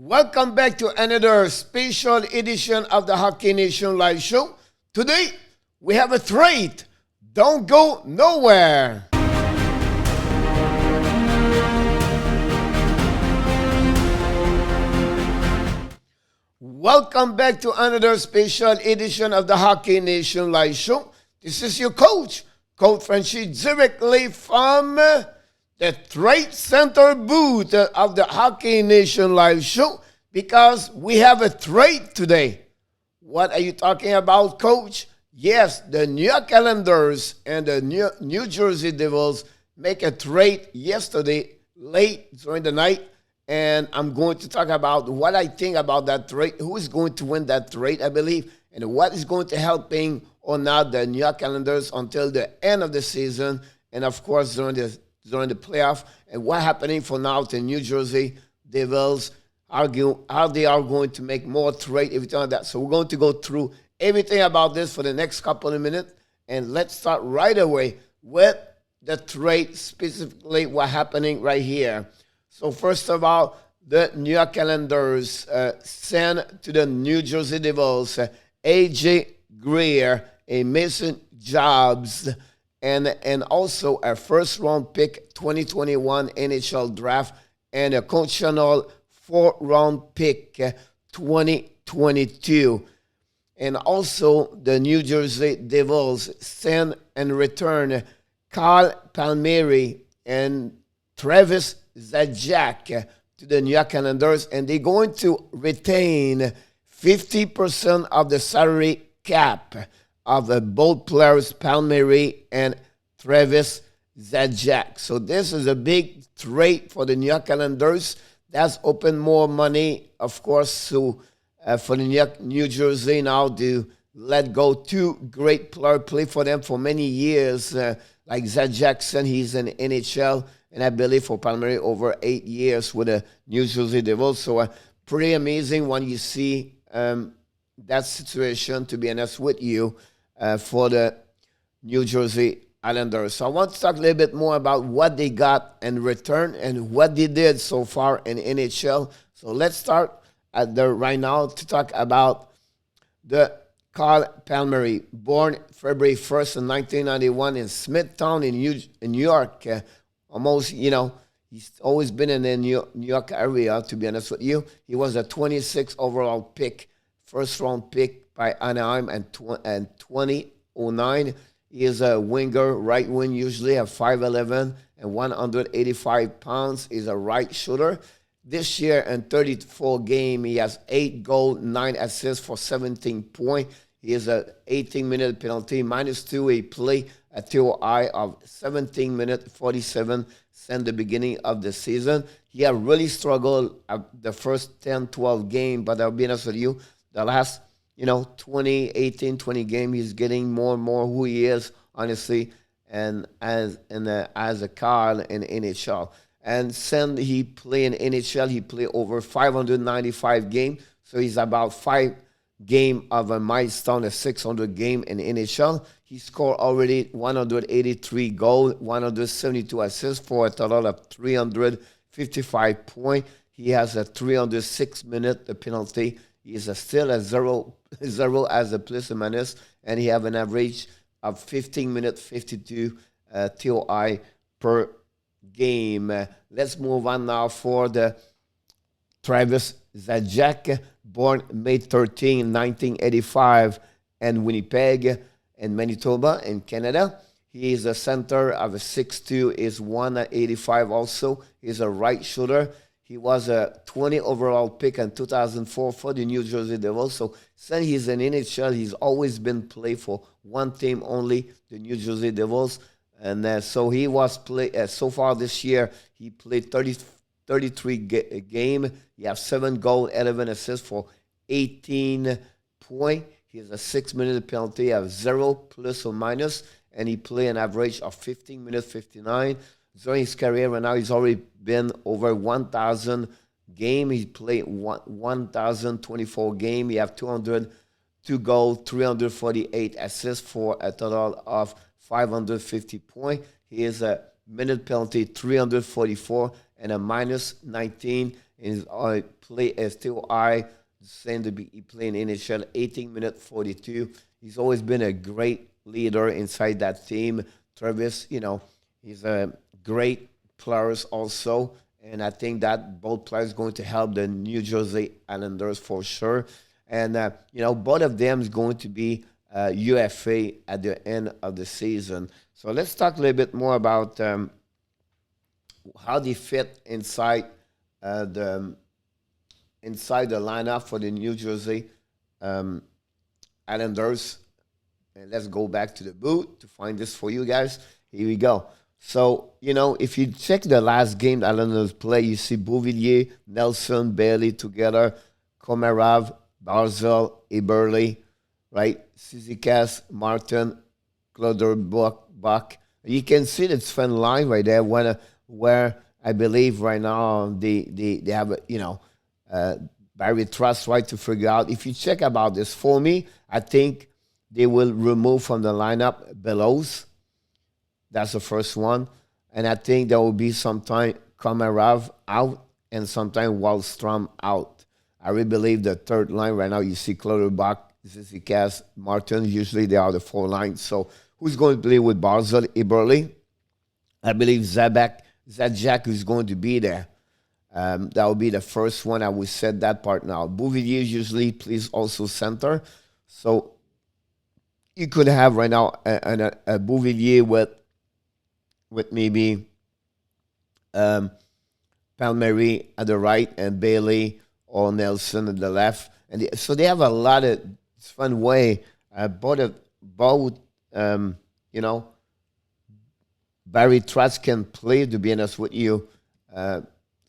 Welcome back to another special edition of the Hockey Nation Live Show. Today, we have a trade. Don't go nowhere. Welcome back to another special edition of the Hockey Nation Live Show. This is your coach, Coach Frenchy, directly from the Trade Center booth of the Hockey Nation Live Show, because we have a trade today. What are you talking about, Coach? Yes, the New York Islanders and the New Jersey Devils make a trade yesterday late during the night, and I'm going to talk about what I think about that trade, who is going to win that trade, I believe, and what is going to helping or not the New York Islanders until the end of the season, and of course during the playoff, and what happening for now to New Jersey Devils, argue how they are going to make more trade, everything like that. So we're going to go through everything about this for the next couple of minutes, and let's start right away with the trade, specifically what happening right here. So first of all, the New York Islanders send to the New Jersey Devils A.J. Greer, a Mason Jost, and also a first-round pick 2021 NHL draft, and a conditional fourth-round pick 2022. And also the New Jersey Devils send and return Kyle Palmieri and Travis Zajac to the New York Islanders, and they're going to retain 50% of the salary cap of both players, Palmieri and Travis Zajac. So this is a big trade for the New York Islanders. That's opened more money, of course, to for the New Jersey now to let go two great players, play for them for many years, like Zach Jackson. He's in NHL, and I believe for Palmieri over 8 years with the New Jersey Devils. So pretty amazing when you see that situation, to be honest with you, for the New Jersey Islanders. So I want to talk a little bit more about what they got in return and what they did so far in NHL. So let's start right now to talk about the Kyle Palmieri, born February 1st in 1991 in Smithtown in New York. Almost, he's always been in the New York area, to be honest with you. He was a 26th overall pick, first-round pick by Anaheim and 2009. He is a winger, right wing, usually at 5'11" and 185 pounds. He's a right shooter. This year in 34 games, he has 8 goals, 9 assists for 17 points. He has a 18-minute penalty, -2. He played a TOI of 17 minutes, 47 since the beginning of the season. He had really struggled at the first 10, 12 games, but I'll be honest with you, the last 20 game, he's getting more and more who he is, honestly, and as a Kyle in NHL. And since he played in NHL, he played over 595 games, so he's about 5 games of a milestone, a 600 game in NHL. He scored already 183 goals, 172 assists for a total of 355 points. He has a 306-minute penalty. He is still a zero as a plus or minus, and he have an average of 15 minutes, 52 TOI per game. Let's move on now for the Travis Zajac, born May 13, 1985 in Winnipeg in Manitoba in Canada. He is a center of a 6'2", is 185 also. He's a right shooter. He was a 20 overall pick in 2004 for the New Jersey Devils. So since he's in NHL, he's always been played for one team only, the New Jersey Devils. And so he was play so far this year, he played 33 games. He has 7 goals, 11 assists for 18 points. He has a 6-minute penalty of 0 plus or minus, and he played an average of 15 minutes, 59. During his career, right now, he's already been over 1,000 games. He played 1,024 games. He have 202 goals, 348 assists for a total of 550 points. He is a minute penalty 344 and a -19. His play is still high. Saying to be he playing NHL 18 minutes 42. He's always been a great leader inside that team. Travis, he's a great player also. And I think that both players going to help the New Jersey Islanders for sure. And, both of them is going to be UFA at the end of the season. So let's talk a little bit more about how they fit the lineup for the New Jersey Islanders. And let's go back to the booth to find this for you guys. Here we go. So, if you check the last game the Islanders play, you see Beauvillier, Nelson, Bailey together, Komarov, Barzal, Eberle, right? Cizikas, Martin, Clutterbuck. You can see the fan line right there where I believe right now they have, Barry Trust right to figure out. If you check about this for me, I think they will remove from the lineup Bellows. That's the first one. And I think there will be sometime Komarov out and sometime Wallstrom out. I really believe the third line right now, you see Clutterbuck, Zizikas, Martin. Usually they are the four lines. So who's going to play with Barzal, Eberle? I believe Zajac is going to be there. That will be the first one. I will set that part now. Beauvillier usually plays also center. So you could have right now a Beauvillier with maybe Palmieri at the right and Bailey or Nelson at the left. And so they have a lot of fun way. Both Barry Trotz can play, to be honest with you.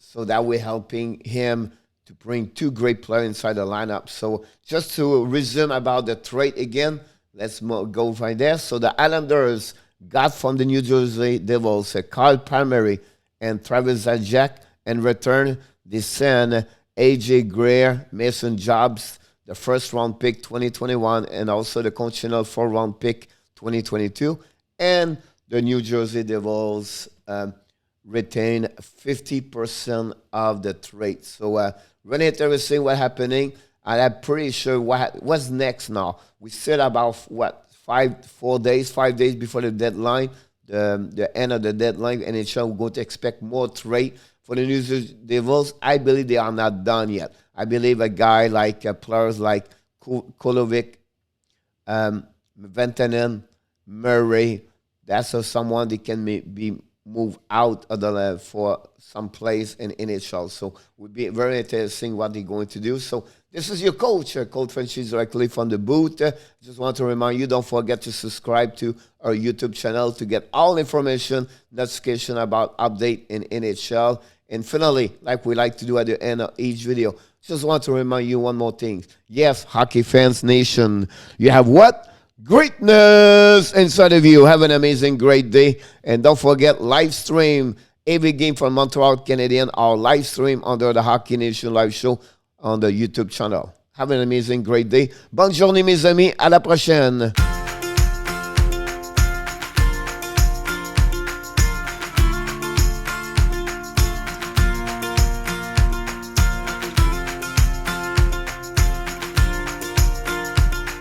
So that way helping him to bring two great players inside the lineup. So just to resume about the trade again, let's go right there. So the Islanders got from the New Jersey Devils Carl Palmieri and Travis Zajac. In return, they send A.J. Greer, Mason Jost, the first-round pick 2021, and also the conditional 4th-round pick 2022. And the New Jersey Devils retain 50% of the trade. So really interesting what's happening. And I'm pretty sure what's next now. We said about, 5 days before the deadline, the end of the deadline, NHL, we're going to expect more trade for the New Jersey Devils. I believe they are not done yet. I believe a guy like players like Kolovic, Ventanen, Murray, that's someone that can be moved out of the level for some place in NHL. So it would be very interesting what they're going to do. So this is your coach, Coach Frenchy, directly from the booth. Just want to remind you, don't forget to subscribe to our YouTube channel to get all information, notification about update in NHL. And finally, like we like to do at the end of each video, just want to remind you one more thing. Yes, Hockey Fans Nation, you have what? Greatness inside of you. Have an amazing, great day. And don't forget, live stream every game from Montreal Canadiens, our live stream under the Hockey Nation live show on the YouTube channel. Have an amazing, great day. Bonne journée, mes amis. À la prochaine.